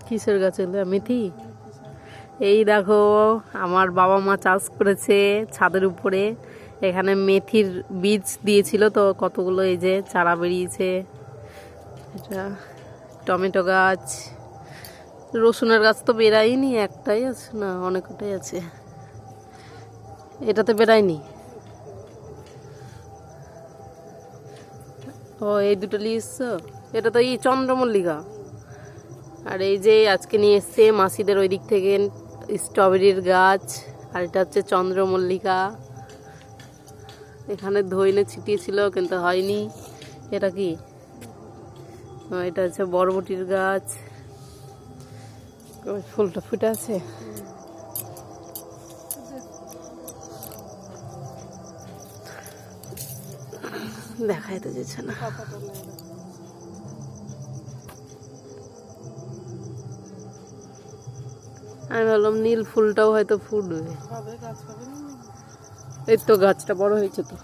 কিসের গাছ এগুলো? মেথি। এই দেখো আমার বাবা মা চাষ করেছে ছাদের উপরে। এখানে মেথির বীজ দিয়েছিল তো কতগুলো এই যে চারা বেরিয়েছে। এটা টমেটো গাছ, রসুনের গাছ তো বেরায়নি, একটাই আছে না অনেকটাই আছে। এটাতে বেরায়নি। ও এই দুটো নিয়ে এসছো? এটা তো এই চন্দ্রমল্লিকা। আর এই যে আজকে নিয়ে এসছে মাসিদের ওই দিক থেকে স্ট্রবেরির গাছ। আর এটা হচ্ছে চন্দ্রমল্লিকা। এখানে ধইনে ছিটিয়েছিল কিন্তু হয়নি। এটা কি? এটা হচ্ছে বরবটির গাছ। ফুলটা ফুটে আছে। দেখাই তো যাচ্ছে না। আমি ভাবলাম নীল ফুলটাও হয়তো ফুটবে। এই তো গাছটা বড় হয়েছে তো।